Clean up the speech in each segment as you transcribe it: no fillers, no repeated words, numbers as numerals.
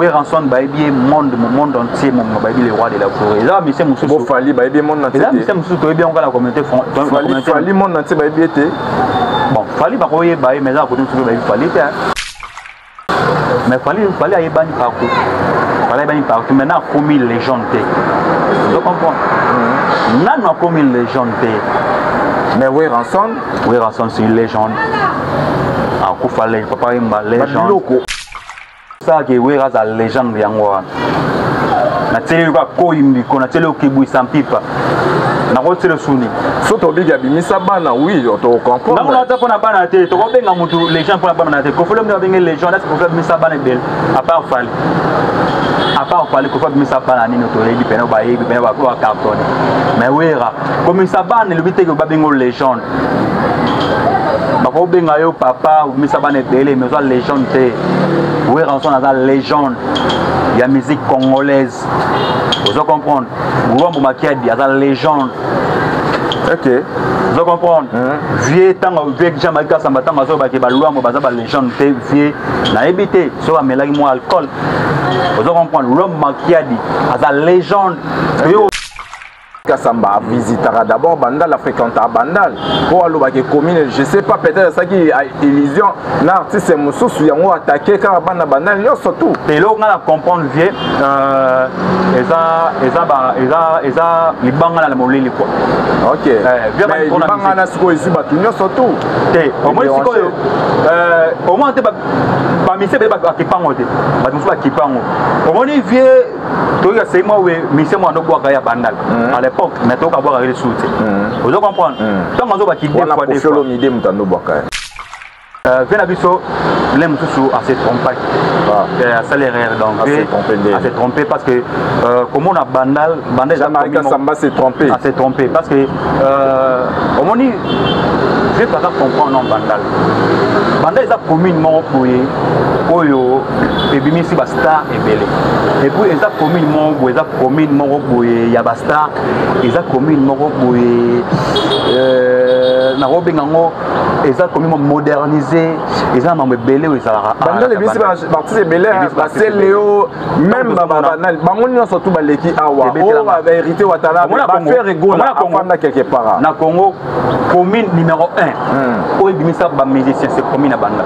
Oui, rançon baby monde entier mon baby les rois de la forêt. Là mais c'est monsieur bon fali baby monde entier. Là mais c'est monsieur to bien on la communauté fali monde entier baby était. Bon, fali ba koye baby mais là côté tout baby fali mais fali aye bani partout. Fali bani partout maintenant comme une légende. Tu comprends? Non non comme une légende. Mais oui rançon c'est une légende. Ah ko fallait papa une légende. Ça qui oui raza légende yango. Na tele ko koyimbi ko na tele ko kibuisa mpipa. Na ko tele suni. So to biga bimisa bana oui to comprendre. Na ko na bana te to ko benga mutu légende pour na bana te. Ko folo mna benga légende est pour bimisa bana bel. À part fali ko fa bimisa bana nino to yebi pena ba yebi pena ba ko carton. Mais oui ra. Comme ça bana le bité ko ba benga légende. Bako benga yo papa ou bimisa bana bel mais ça légende te. Oui rançon na légende. Il y a musique congolaise. Vous comprenez? Vous comprenez qu'il y a la légende. Ok. Vous comprenez? Vieux temps, vieux Jamaïca, ça m'a tant à faire que la légende vieux. Na évité, sur la mélange moi alcool. Vous comprenez? L'homme maquiadi, la légende. Kassamba visitera d'abord Bandal, a fréquenté Bandal. Pour aller commune, je sais pas, peut-être ça qui a illusion. L'artiste Moussou, il y a attaqué car Bandal, il y a surtout. Et là, on a comprendre vieux. Les bangas la mollet quoi. Ok. Mais les bangas na siko ici batunyo surtout. Au moins siko au moins te ba mise ba kipango te. Ba musu ba kipango. Au moins vieux to ya c'est moi we mise moi no boaka ya Bandal. À l'époque, mais to ka boaka les soute. Vous comprenez? Tant mazo ba ki des fois des fois. On a mutando boaka. Vena biso les mususu à se tromper. À s'alérer donc à se tromper parce que comme on a Bandal Jamaïca Samba s'est trompé. À se tromper parce que au moment je vais pas comprendre non Bandal est communément employé oyo et bimisi ba star et belé et puis ils a communément employé ya ba star ils a communément employé na robingango ils a communément modernisé ils a membre belé ou ça Bandal bimisi ba artiste belé ba c'est Léo même Bandal bangoni surtout ba leki awa on va hériter watala ba faire rigolo à quelque part na Congo commune numéro 1 oyo bimisa ba musicien c'est commune à Bandal.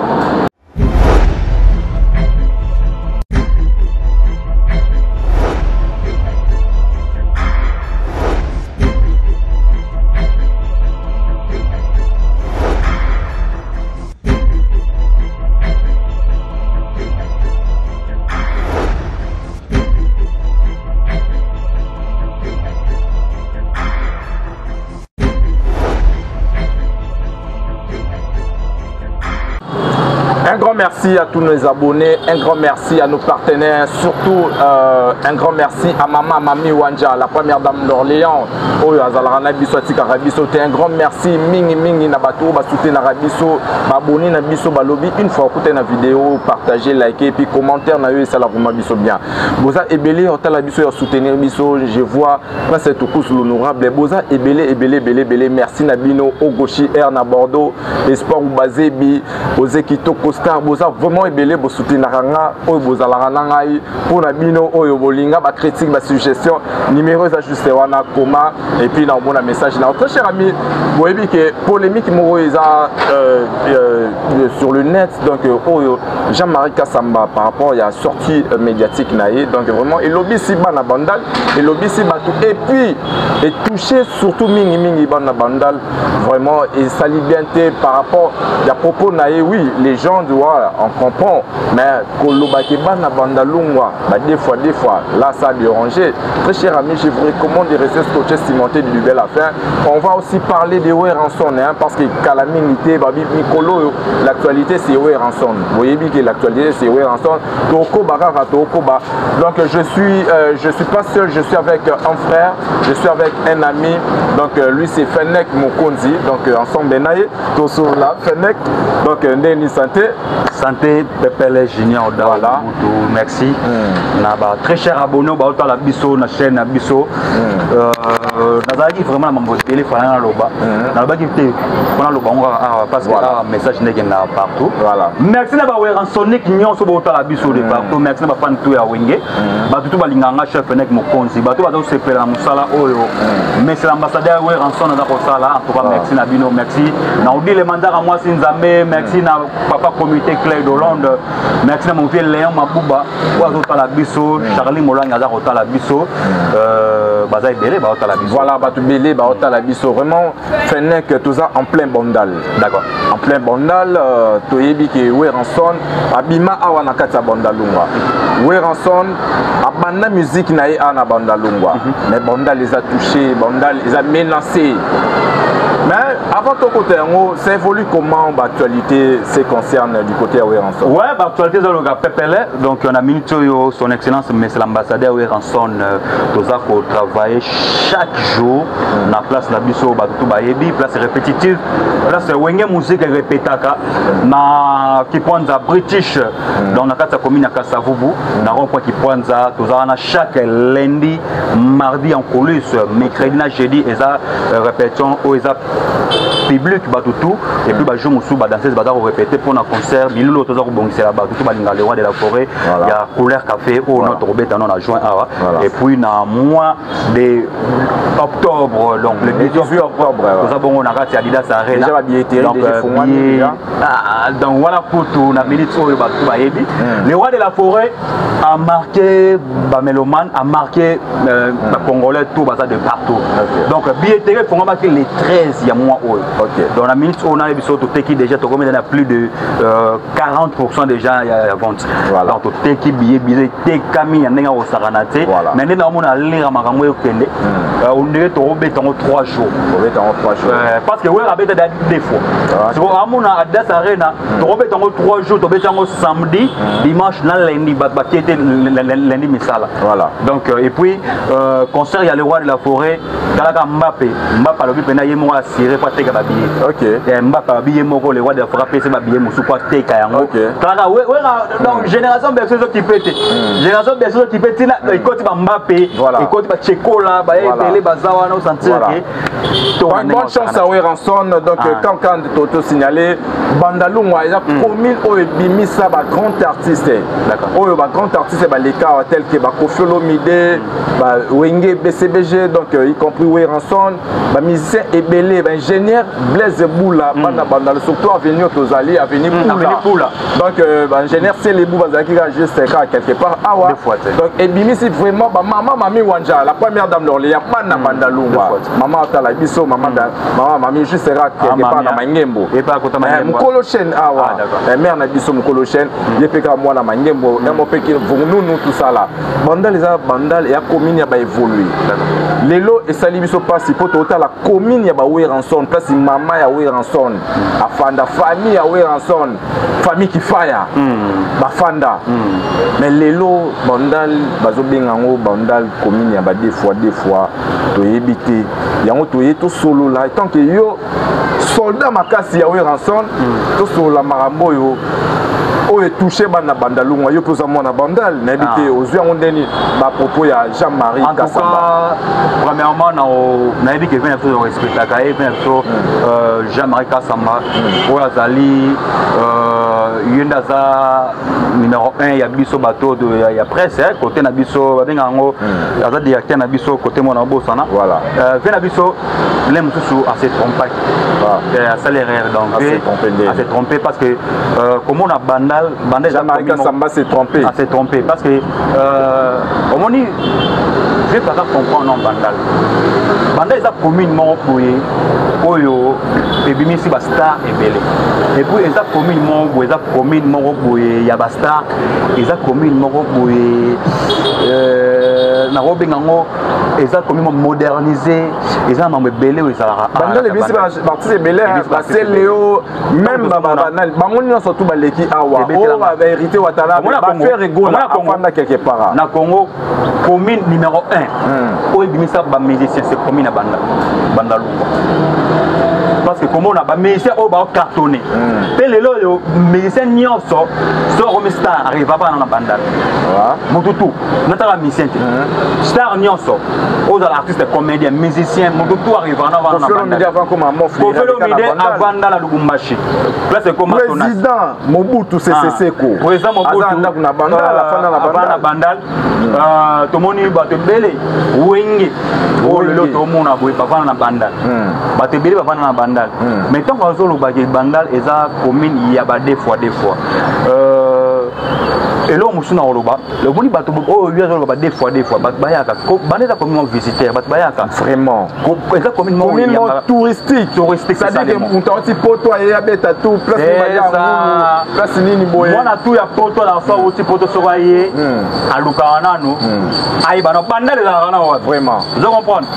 Un grand merci à tous nos abonnés, un grand merci à nos partenaires, surtout un grand merci à Maman Mami Wanja, la première dame d'Orléans. Un grand merci mingi na bato ba soutenir na biso, ba abonner na biso ba lobby une fois écouter na vidéo, partager, liker et puis commentaire na yo ça la vraiment biso bien. Boza ebele on la biso soutenir biso, je vois Prince Toukous l'honorable Boza ebele merci na bino au Goshi Air na Bordeaux, Espoir ou Bazebi, Ozekito Costa Boza vraiment ebele bo soutenir nga o boza la ngai pour na bino oyo bolinga ba critique ba suggestion numéro za juste wana koma et puis na bon message na très cher ami boyebi que polémique moko eza sur le net donc oyo Jean-Marie Kassamba par rapport à la sortie médiatique naïe donc vraiment et lobby si bana Bandal et lobby si batou et puis et touché surtout mingi bana Bandal vraiment et sali bien par rapport à propos naïe oui les gens doivent en comprendre mais kolobaki bana Bandalungwa bah des fois là ça a dérangé très cher ami je vous recommande de rester scotché cimenté du bel affaire on va aussi parler de Way Ranson hein, parce que calamité babi Mikolo l'actualité c'est Way Ranson vous voyez bien que l'actualité c'est Way Ranson Toko Barara Toko Ba donc je suis pas seul je suis avec un grand frère, je suis avec un ami, donc lui c'est Fennec Mokonzi, donc ensemble Benaye, Tosso là, Fennec, donc Ndeni Santé. Santé, Pepele Junior, voilà. Merci. Naba très cher abonné, bah la biso, na chaîne na biso. Nazaki vraiment mambo télé, fana loba. Naba qui te, fana loba parce que là message n'est pas partout. Voilà. Merci na ba weran Sonic nyon so ba la biso de partout. Merci na ba fan tout ya wenge. Ba tout ba linganga chef Fennec Mokonzi. Ba tout ba se pela na musala oyo. Mais c'est l'ambassadeur weran son na ko sala. En tout cas merci na bino, merci. Na odi le mandat à moi Sinzambe, merci na papa comité Claire d'Hollande, merci à mon vieux Léon Mabouba, la biso, Charlie Molang a la biso, Bazaï Belé, la biso. Voilà, Batou Belé, la biso. Vraiment, Fennec, tout ça en plein bandal. D'accord. En plein bandal, Toyebi qui est Weranson, Abima Awanakata Bandalungwa. Weranson, Abanda musique naïe à Bandalungwa. Mais bandal les a touchés, bandal les a menacés. Mais avant ton côté, ça évolue comment l'actualité se concerne du côté de Weranson? Ouais, l'actualité c'est le gars Pepele, donc on a mis son excellence, mais c'est l'ambassadeur Weranson, tous à travailler chaque jour dans la place de Bisso, Batutu Bayebi, place répétitive, place Wenge musique répétaka, qui prend à British, dans la carte commune à Kassavubu, dans le rond-point qui prend à tous à chaque lundi, mardi en coulisses, mercredi, jeudi, et ça répétition, ou ça public Batutu et puis bah jour musu bah danser bah répéter pour un concert bilulo toza ko bongisa Batutu balinga le roi de la forêt il y a couleur café au notre robeta non a joint et puis na mois de octobre donc le 18 octobre toza bongo na kati Adidas Arena déjà billetterie donc voilà pour tout na minute oyo Batutu bayebi le roi de la forêt a marqué bah mélomane a marqué congolais tout bah ça de partout donc billetterie faut marquer les 13 il y a mois dans la minute on a déjà plus de 40% déjà à vente donc tout billet camille au saranate mais on a lire on dirait 3 jours parce que ouais des fois c'est on a Adidas Arena 3 jours samedi dimanche lundi lundi misala voilà donc et puis concert il y a le roi de la forêt Mbappé le moi assuré pas teka babillet. OK. Mbapa billet moko le roi de la forêt pèse babillet musu pas teka yango. OK. Kaka ouais donc génération berceuse qui pète. Génération berceuse qui pète là écoute ba Mbappé, écoute ba Cheko là, ba Pelé bazawa na sentir que bonne chance à Weranson donc quand Toto signalé Bandalungwa il a commune o bimisa ba grand artiste. D'accord. O ba grand artiste ba leka tel que ba Koffi Olomide, ba Wenge BCBG donc y compris Weranson, ba musicien Ebele, ingénieur Blaise Boula, bandal surtout avenir Tozali, avenir Poula. Donc ingénieur Célébou Bazaki a juste quelque part awa. Donc Ebimi c'est vraiment maman Mami Wanja, la première dame d'Orléans, Mana Bandalungwa. Maman Talabiso, maman Mami juste quelque part dans Mangembo. Et pas côté Mangembo. Mukolo Chen awa. Mère na biso Mukolo Chen, yepeka moi na Mangembo, MOP qui nous tout ça là. Bandal bandal et a commune ya ba évoluer. Lelo et Salibiso passe pour total la commune ya ba Weranson, place maman ya Weranson, afanda famille ya Weranson, famille qui faya, bafanda. Mais lelo bandal bazo bengango bandal commune ya ba deux fois to yebité. Yango to yeto solo là tant que yo soldat makasi ya Weranson, to solo la marambo yo. O est touché bana bandalungwa yo poza mona bandal na habité aux yeux on deni ba propos ya Jean-Marie Kassamba. Premièrement na habité que vient faire respecter la cahier vient Jean-Marie Kassamba o azali yenda za numéro 1 ya biso bateau de ya presse côté na biso bengango aza directeur na biso côté mona bosana voilà vient na biso l'aime tout à se tromper à salaire donc à se tromper parce que comment on a bandal Jean-Marie Kassamba s'est trompé. Ah, s'est trompé parce que au moment je vais pas comprendre non bandal. Bandal est communément employé oyo ebimisi ba star ebele. Et puis ils a communément ou ils a commune moko boye ya ba star eza commune moko boye na robenga ngo eza commune modernisée eza mambo belé ezalaka bandale bisi ba artiste belé ba Léo même bango nyonso tout baleki awa o ba vérité watala ba faire rigola afanda quelque part na Congo commune numéro 1 oyo bimisa ba musicien c'est commune na Banda Lumba parce que comment on a ba musicien au ba cartonné pe lelo yo musicien nyonso so comme star arrive pas na Banda mututu nataka musicien star nyonso aux artistes comédien musicien mututu arrive na Banda avant comme mon frère avant la Lubumbashi place comme président Mobutu Sese Seko président Mobutu na Banda tomoni bato belé wenge o lelo tomona boy bavana na Banda bato belé bavana na Banda mais tant qu'on zo lo ba Banda eza commune ya ba deux fois et là, on a oloba le boni bato oh yo zo ba deux fois bato bayaka Banda comme un visiteur bato bayaka vraiment eza commune touristique ça dit que on t'a dit poto ya beta tout place nini boye mwana tout ya poto la fa oti poto sokaye aluka nanu ai bana Banda les ana vraiment vous comprenez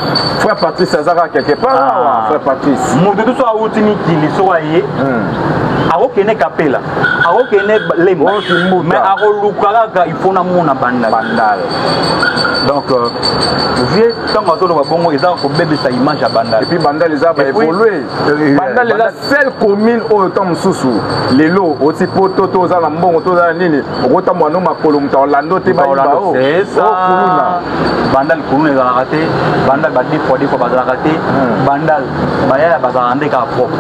frère Patrice Azara quelque part frère Patrice mutu tout so oti ni kili sokaye akokene kapela akokene lemba mais akolukaka il faut na mona Bandal donc vieux tant que tout le bongo ils ont ko bebisa image à Bandal et puis Bandal les a évolué Bandal la seule commune au temps mususu lelo oti poto to za na mbongo to za nini okota mwana makolo muta Orlando te ba bao c'est ça Bandal kuluna za raté Bandal ba des fois ba za raté Bandal ba ya ba za ande ka propre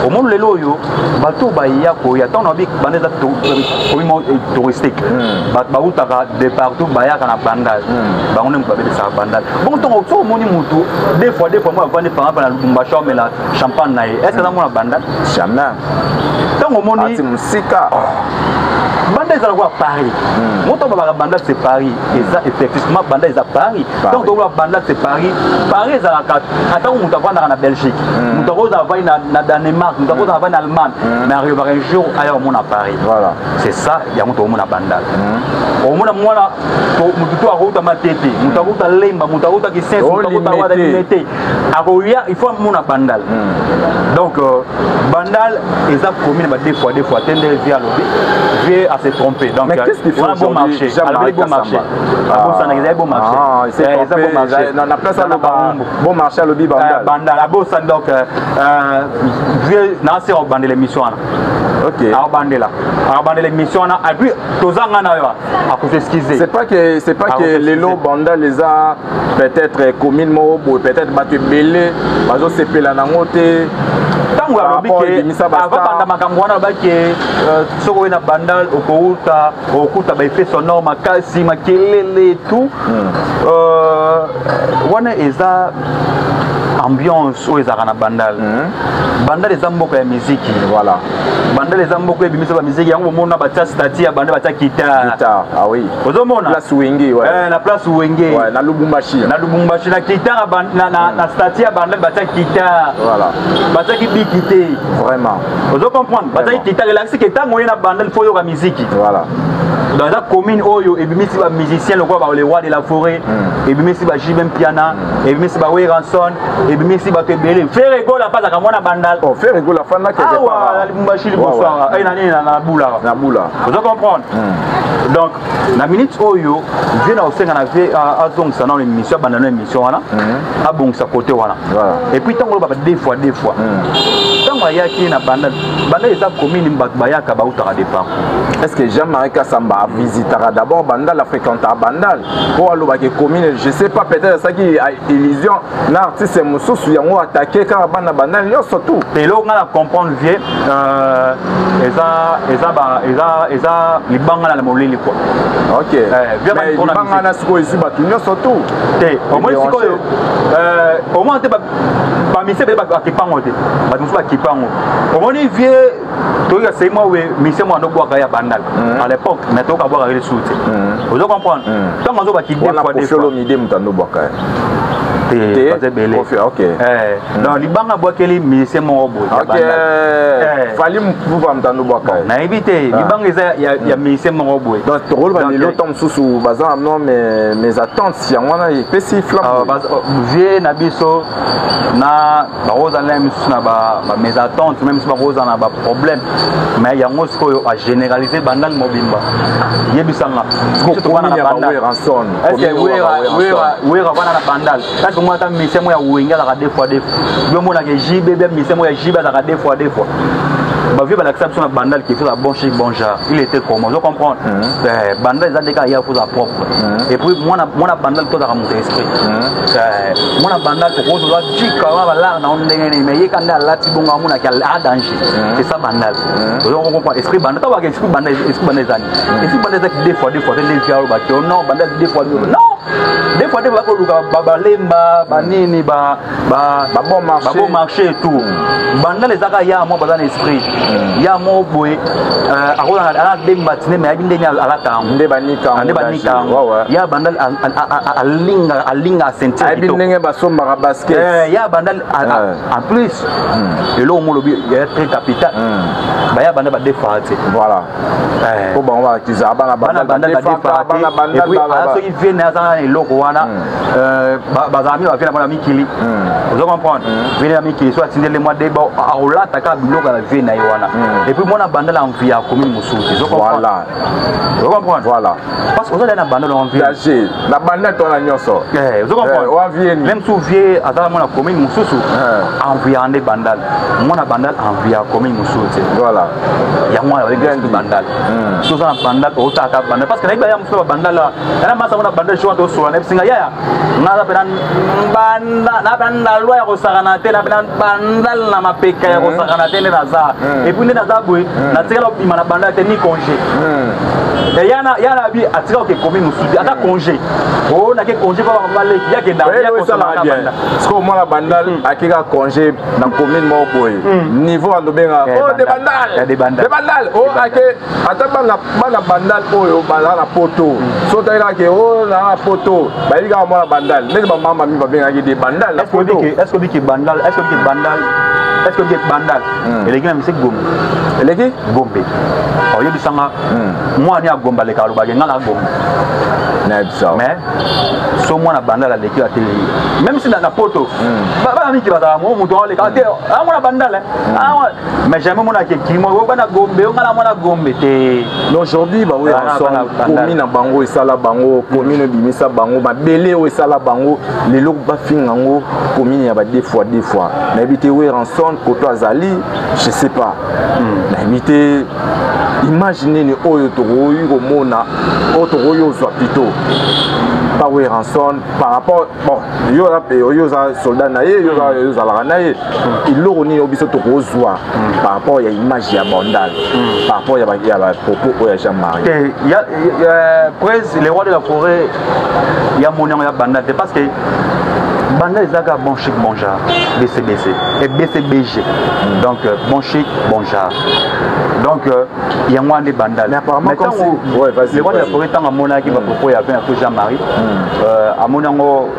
au monde lelo yo bato ba ya ko ya tant na bi Bandal za communement touristique ba utaka de partout ba ya kana Bandal ba on ba be sa Bandal bon ton auto moni mutu des fois moi va ne par exemple na Lubumbashi mais la champagne na est-ce que ça mona Bandal jamais tant au moni musika Bandal ça va Paris monto ba Bandal c'est Paris et ça effectivement Bandal c'est Paris donc Bandal c'est Paris ça la carte attends on va voir na Belgique on va voir na Danemark on va voir na Allemagne mais arrive un jour ailleurs on à Paris voilà c'est ça il y a monto on a Bandal au mona mwana mutu a matete mutu a lemba mutu a ki sense mutu a limité akoya il faut mon Bandal donc Bandal ils a commune ba deux fois tendre via lobby vient à se tromper donc qu'est-ce qu'il faut on a bon marché bon marché ça n'a bon marché c'est bon marché na place à bon marché à lobby Bandal a bon ça donc vient na se Bandal l'émission là OK a Bandal l'émission là et puis tozanga na yo à cause excuser c'est pas que les lots Bandal les a peut-être commune mo peut-être battu belé bazo sepela nango te tango ya lobi ke avapanda makambo wana lobaki soko oyo na Bandal okuta baeffet sonore makasi makelele tout wana eza ambiance oyo ezalaka na Bandal Bandal eza mboka ya miziki voilà Bandal eza mboka ebimisa ba miziki yango bomona batia stati ya Bandal batia guitare ah oui ozomona place Wenge ouais na place Wenge ouais na Lubumbashi na guitare na stati ya Bandal batia guitare voilà batia ki bikité vraiment ozo comprendre batia guitare la c'est que tango na Bandal faut yoka miziki voilà dans la commune oyo ebimisi ba musicien lokwa ba le roi de la forêt ebimisi ba Jibem Piana ebimisi ba Weranson ebimisi ba tebele faire rigolo la pas akamona Bandal faire rigolo la fin là quelque part la Lubumbashi bonsoir et na boula vous comprendre donc la minute oyo vient au senga na ve a donc ça dans l'émission Bandal émission wana a bon ça côté wana et puis tango ba deux fois tango ya ki na Bandal eza commune bayaka ba utara départ est-ce que Jean-Marie Kassamba visitera d'abord Bandal, a fréquenté Bandal pour aller commune, je sais pas, peut-être ça qui a illusion, l'artiste Moussou, il a attaqué car Bandal, surtout. Et là, on a comprendre vieux, les banques à la molly quoi. Ok. Mais les banques à la sco ici, surtout. Au moins, au moins, pas mis c'est pas qui pas monter, pas nous pas qui pas monter. Au moins, vieux, toi, c'est moi, oui, mais c'est moi, nous boire à Bandal. À l'époque, maintenant, on va voir les sous. Vous comprenez? Tant qu'on va quitter, on a Ok. Donc libanga boakeli musicien moko boye. Ok. Fali mpuva mtando boaka. Na éviter libanga ya musicien moko boye. Donc to rôle ba lelo tom susu bazan non mes attentes si ngwana pesi flam. Vie na biso na ba rosa même na ba mes attentes même si ba rosa na ba problème mais yango sikoyo a généraliser bandal mobimba. Yebisanga. Surtout bana na bandal. Est-ce que oui bana na bandal. Parce que moi ta musicien moi ya wenga la deux fois. Yo mona ke JB musicien moi ya JB la deux fois. Bah vu l'acceptation de bandal qui fait la bon chic bon genre il était comment je comprends bandal ça déca il y a pour sa propre et puis moi na bandal tout à monter esprit moi na bandal pour qu'on doit dire quand là na on ndenge mais il quand là ti bonga mona qui a danger c'est ça bandal je comprends esprit bandal toi que esprit bandal zani esprit bandal ça deux fois les fiaro ba non bandal deux fois non des fois ko balemba banini ba bon marché et tout bandal les aka ya moi bazan esprit ya mo boy akola ala dem matine mais abinde nya ala tango nde banika ya bandal alinga sentir abinde ba somba basket ya bandal en plus et là on lobi ya très capital ba ya bandal ba défaite voilà ko ba on va tiza bana bandal et puis aso il vient na eloko wana bazami va faire na mikili vous comprenez venir mikili soit tindele moi débat aola taka biloko la vie na wana et puis moi na bandala en via commune musuti vous comprenez voilà parce que vous allez na bandala en via la bandala to na nyoso vous comprenez même sous vie atala moi na commune mususu en via ande bandal moi na bandal en via commune musuti voilà ya moi avec bandal tout ça na bandal otaka bandal parce que na iba ya mususu bandal na masa na bandal jo to so na singa ya na pena banda loi ko sakana te na pena bandal na mapeka ya ko sakana te na za et puis na za boy na tikala bima na banda te ni congé et yana bi atika ke komi musudi ata congé oh na ke congé ko ba male ya ke da ya ko sakana banda sko mo na bandal akika congé na commune mo boy niveau ando benga oh de bandal oh ake ata bana bandal oyo bala na poto so taira ke oh na poto ba yiga mo na bandal mais ba mama mi ba benga ke de bandal est-ce que bandal eleki na musique gombe eleki gombe oyebisanga moi ni agomba le kaluba ke ngala gombe na bisa mais so moi na bandal aleki la télé même si na poto ba mi ki ba mo muto le ka te moi na bandal mais jamais moi na ke kimo ba na gombe ngala moi na gombe te aujourd'hui ba we ensemble commune na bango esala bango commune bimisa bango ba belé o esala bango lelo ba fingango commune ya ba deux fois na habité we ensemble koto azali je sais pas na habité imaginez ni oyo to ko mona o to yo zo plutôt pas we ensemble par rapport bon yo za soldat na ye yo za la na ye iloro ni obiso to ko zwa par rapport ya image ya bandal par rapport ya propos ya Jean-Marie ya prince les rois de la forêt ya monia ya bandal parce que bandal ezaka bon chic bon genre BCBC et BCBG donc bon chic bon genre donc il y a moins de bandal mais apparemment comme si ouais vas-y les rois de la forêt tant à mona qui va propos ya bien tout Jean-Marie à monango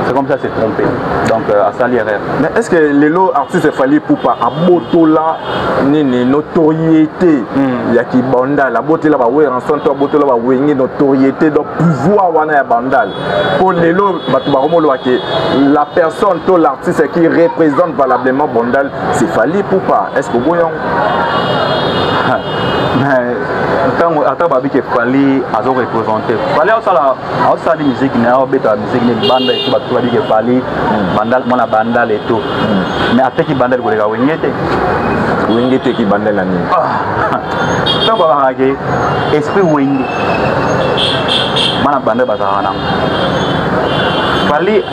c'est comme ça c'est trompé donc à salir mais est-ce que les lots artistes fallait pour pas à botola ni notoriété ya ki bandal la botola ba we ensemble to botola ba we ni notoriété donc pouvoir wana ya bandal pour les lots batu ba romolo ke la personne to l'artiste qui représente valablement bandal c'est fallait pour pas est-ce que boyon mais quand ata babi ke fali azo représenter fali au musique na beta musique ni banda et tout babi ke fali bandal mona bandal et tout mais ateki bandal ko leka wengete ki bandal nani donc ba ke esprit wenge mana bandal bazana fali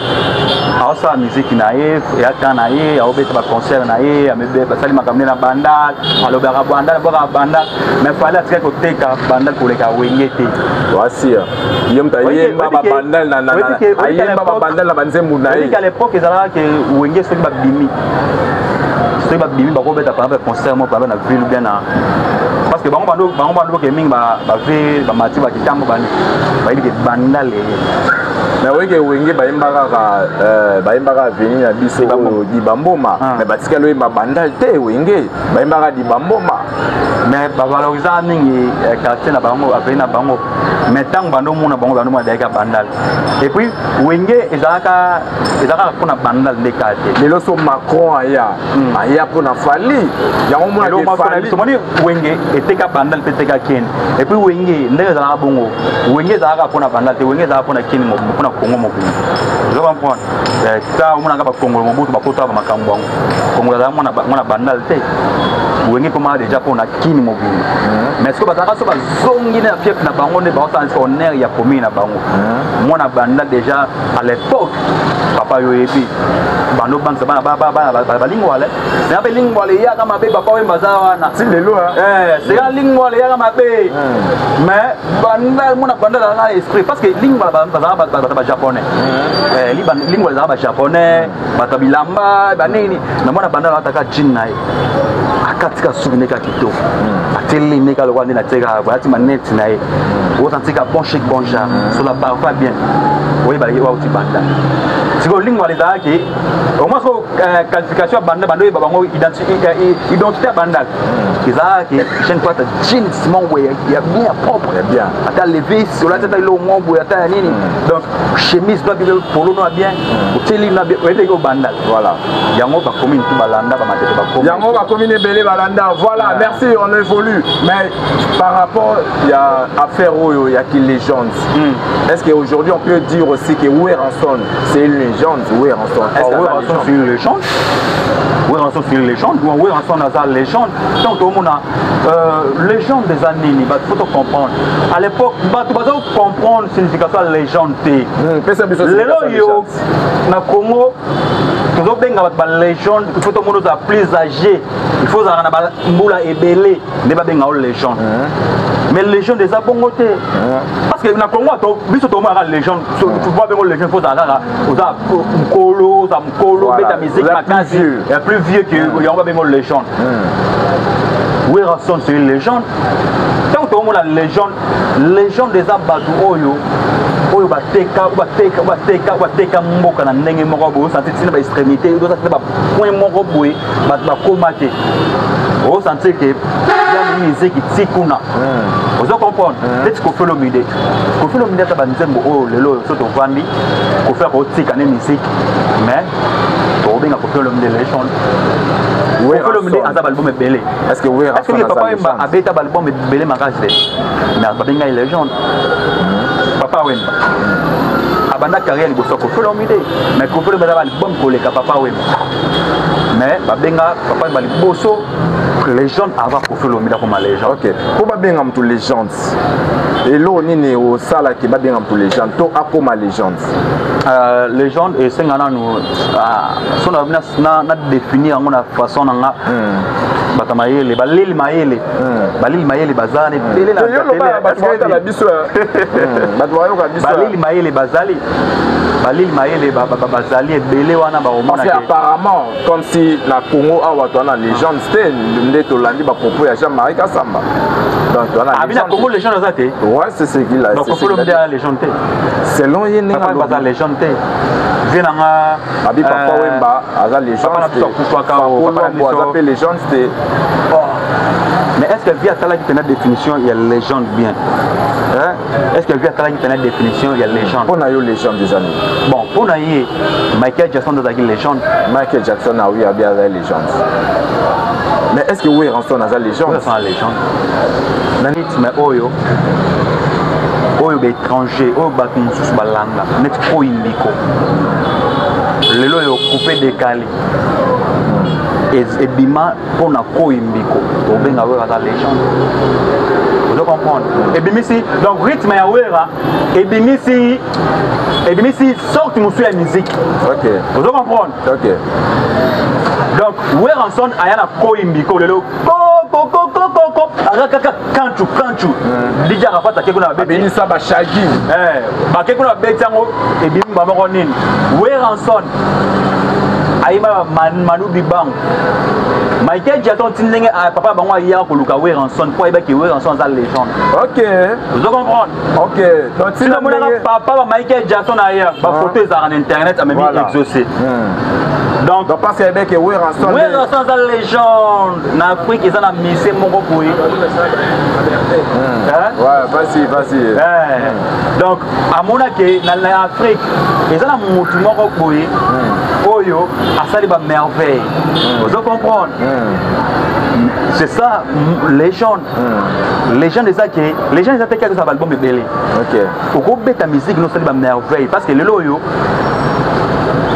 awasa musique na ye ya kana ye ya obeta ba concert na ye ya mebe ba sali makamne na bandal alobera bandal ba bandal mais fali atika ko teka bandal ko leka wengete wasi yem ta ye ba bandal na aye ba bandal na banzembu na ye à l'époque ezala ke wenge so ba bimi ba ko beta pa concert mo pa na ville bien na parce que bango bando ke mingi ba ville ba mati ba kitambo bani ba ile ke bandal mais wenge wenge bayimbaka veni na biso dibamboma mais batikala oyemba bandal te wenge bayimbaka dibamboma mais bavalorisa mingi quartier na bango aveni na bango mais ntango bandomona bango bandomona dayaka bandal et puis wenge ezalaka mpona bandal nde kate lelo so Macron aya mpona fali yango mona fali somoni wenge eteka bandal mpe eteka keni et puis wenge ndenge ezalaka bongo wenge ezalaka mpona bandal te wenge ezalaka mpona keni mpona kongo mobimba ozo comprendre ta omonaka bakongolo mobutu bakotaka bamakambo yango kongo ezalaka mwana bandal te wenge komaka deja mpona kini mobimba mais siko bazalaka so bazongi na fief na bango nde baosanisa honneur ya commune na bango mwana bandal déjà à l'époque papa yo yebi bando bangsa bana balingwale c'est un lingwale yaka mabe papa wemba za wana si lelo c'est un lingwale yaka mabe mais bandal mona bandal na esprit parce que lingwale ba japonais lingwale za ba japonais batabilamba banini na mona bandal ataka jinna akatika souvenir ka kito ateli neka lo wandi na teka bati maneti na ye osantika bon chic bon genre sur la parfois bien oui ba yewa uti banda siko lingwale za ki au moins so qualification banda bando ba bango identité banda izaki jeune toi ta jean simon boy ya bien propre ya bien ata lever sur la tête lo mo boy ata nini donc chemise doit bien polo no bien uteli na bien wete ko banda voilà yango ba commune tout balanda ba matete ba commune yango ba commune belé balanda voilà merci on évolue mais par rapport il y a affaire oyo ya qui légende est-ce que aujourd'hui on peut dire aussi que Werrason c'est une légende Werrason est-ce que c'est une légende Werrason c'est une légende Werrason a une légende donc tout le monde a légende des années il faut comprendre à l'époque tu vas comprendre signification de légende les yo na Congo tu dois bien avoir une légende il faut tout le monde soit plus âgé il faut avoir une mboula ebelé ne pas bien avoir légende mais légende des abongoté parce que na Congo biso to mona légende tu vois bien légende faut avoir oza mkolo beta musique makasi et plus vieux que yanga bien légende Werrason c'est une légende tant que mona légende des abatu oyo bateka mboka na ndenge moko boye osantir tina ba extrémité osantir ba point moko boye bakomate osantir ke ya musique tikuna ozo comprendre peut-être qu'on fait l'omide ta banzembo o lelo soto vandi ko faire otika ne musique mais to benga ko faire l'omide légende oui ko l'omide asa album belé est-ce que oui est-ce que papa Wemba abeta album belé makasi mais ba benga légende papa Wemba abanda carrière liboso ko fait l'omide mais ko fait l'omide album koleka papa Wemba mais ba benga papa Wemba liboso légende avant ko fait l'omide comme légende OK ko ba benga mtu légende et lo nini o sala ki ba benga mtu légende to akoma légende légende et sengana nous son na définir ngona façon nga batamayele balili mayele bazane belé na la biso balili mayele bazali balili mayele bazali belé wana ba omona parce apparemment comme si na Congo awa to na légende c'était nde to landi ba propos ya Jean-Marie Kassamba donc to na légende Congo légende za té ouais c'est ce qu'il a donc faut le dire légende té selon yene nga ba légende té venanga abi papa Wemba aza légende té légende té mais est-ce que via tala qui tenait définition il y a légende bien est-ce que via tala qui tenait définition il y a légende pour na yo légende des années bon pour na yé Michael Jackson dans la légende Michael Jackson a oui a bien la légende mais est-ce que Werrason a la légende c'est la légende nanit mais oyo étranger oyo bato mosusu balanga neti oyo imbiko lelo oyo coupe décalé ebima mpona koyimbiko tobenga wera aza légende ozo comprendre ebimisi donc rythme ya wera ebimisi sorte mosusu ya musique OK ozo comprendre OK donc Werrason aya na koyimbiko lelo kaka kanchu DJ Arafat akeko na bébé ni ça ba shagi bakeko na bébé yango ebimi ba moko nini Werrason ayima Manu Bibang Michael Jackson tindenge papa bango ya ko luka Weranson pour ayeba ki Weranson za légende. OK. Vous comprenez? OK. Donc si papa Michael Jackson aya ba photo ezara na internet a même exaucé. Donc parce que avec Weranson za légende na Afrique ils ont misé moko boy. Ouais, vas-y. Donc à mon avis na Afrique ils ont mutu moko boy. Oyo asali ba merveille. Vous comprenez? C'est ça légende. Légende c'est ça que les gens ils attaquent que ça album est belé. OK. Au beta musique nous sali ba merveille parce que le loyo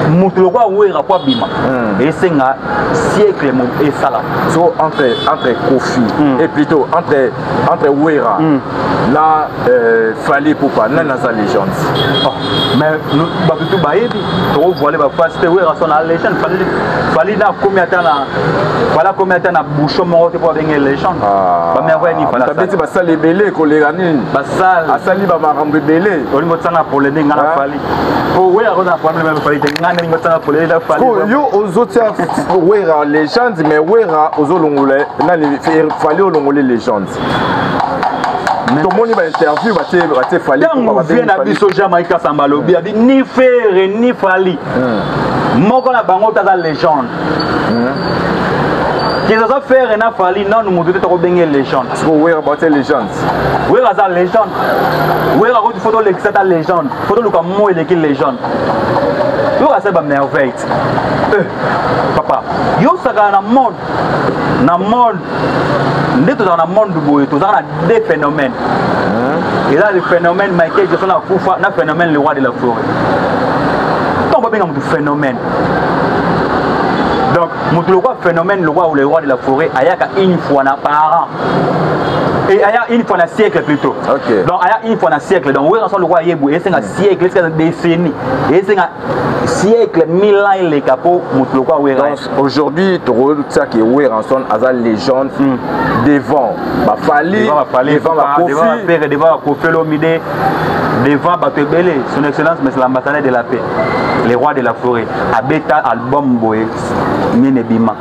mutu kwa wera kwa bima et c'est un siècle et sala so entre Kofi et plutôt entre Wera là fallait pour pas na sa légende mais nous ba tout baebi to voler ba face Wera son la légende fallait na combien de temps voilà combien de temps na bouchon mo te pour benga légende ba merveille ni fala ça ba sali belé ko le rani ba sal asali ba marambe belé oli mo tsana pour le ninga na fali pour Wera ko na problème fali te ngana ni mo tsana pour le da fali yo ozotia Wera légende mais Wera ozolongole na fallait olongole légende tout le monde va interview va fallait pour bien na biso Jamaïca Sambalobi a dit ni faire ni fali moko na bango ta légende qui ça faire na fali non nous montrer to benga légende parce que Wera ba légende Wera za légende Wera ko photo l'excès ta légende photo lu comme moi il légende yo ça ba merveille papa yo ça na monde ndето dans le monde du boy tout ça a des phénomènes et là le phénomène Michael Jackson a kufa na phénomène le roi de la forêt donc on va bien un phénomène donc mon phénomène le roi ou le roi de la forêt ayaka une fois par an et il y a une fois dans siècle plutôt. Okay. Donc il y a une fois dans siècle. Donc oui, le roi Yébou, et c'est un siècle, c'est une décennie, et c'est un siècle, 1000 ans il est capot, le roi Wera. Aujourd'hui, tu vois ça qui est Weranson, à légende devant ma Fali, devant ma Kofi, devant Kofi Olomide, devant Batebele, son excellence, mais c'est l'ambassadeur de la paix, les rois de la forêt. Abeta album boy, Minebima,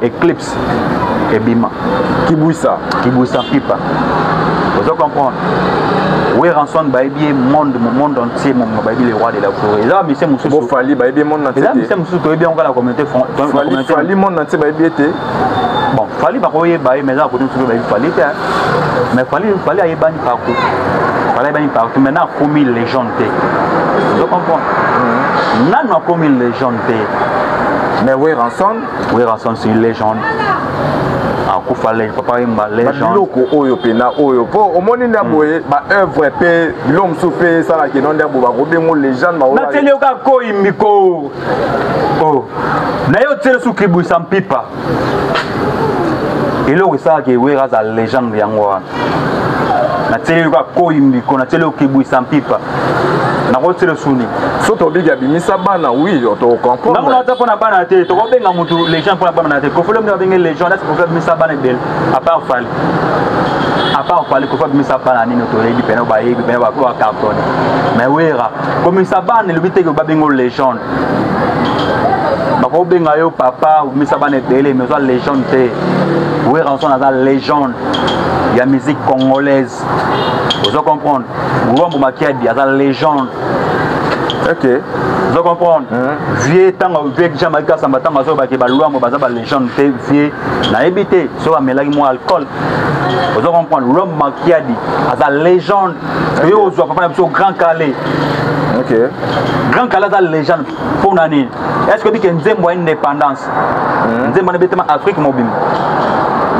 Eclipse. Ebima Kibouissa pipa vous comprenez Weranson baïbi monde entier mon baïbi les rois de la forêt là monsieur Moussou bon fali baïbi monde entier là monsieur Moussou to bien on va la communauté fali monde entier baïbi était bon fali ba koye baïbi mais là côté tout baïbi fali mais fali aïe bani partout maintenant comme une légende vous comprenez nan a comme une légende mais Weranson c'est une légende papa imba légende loko oyo pena oyo po omoni nda boye ba œuvre pe l'homme soupé ça la qui non nda bo ba robengo légende ba na tele ka ko imiko oh na yo tele su kibu sampipa elo ça que Wera za légende yango na tele ka ko imiko na tele kibu sampipa na ko tele suni soto biga bimisa bana oui to comprendre na ko na bana te to ko benga mutu légende pour bana te ko folo mna benga légende c'est pour faire bimisa bana bel à part fali ko fa bimisa bana nino to rebi pena ba yebi pena ba ko carton mais Wera comme ça bana le bité ko ba benga légende ba ko benga yo papa bimisa bana bel mais ça légende te Weranson a légende il y a musique congolaise vous comprenez Ngombo Makiadi a légende. OK. Vous comprenez? Vieux temps vieux Jamaïca Samba temps bazo ba ke ba loi mo baza ba légende te vieux na ebité so ba melaki mo alcool. Vous comprenez? Ngombo Makiadi a légende. Yo ozo papa na so Grand Calais. OK. Grand Calais a légende pour nani. Est-ce que tu as une indépendance? Nzembo na betema Afrique mobile.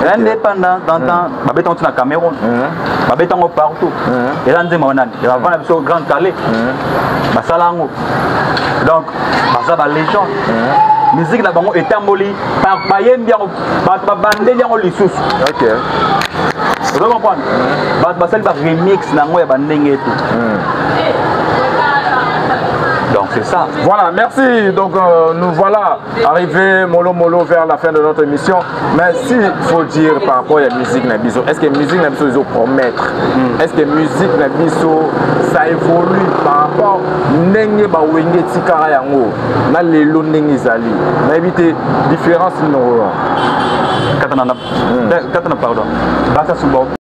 L'indépendance d'antan, babéton na Cameroun, babéton partout. Et là, nous avons un Grand Calais, Basalango. Donc, Basaba légende. Musique là bango est emboli par Bayem bien, bandé bien au lissous. OK. Vous comprenez? Basel ba remix na ngoya bandenge tout. Donc c'est ça. Voilà, merci. Donc nous voilà arrivés mollo vers la fin de notre émission. Mais s'il faut dire par rapport à la musique Nabiso, est-ce que la musique Nabiso ils ont promettre? Est-ce que la musique Nabiso ça évolue par rapport n'engue ba wenge tikara yango na lelo n'engue zali na éviter différence non. Katana pardon. Basa subo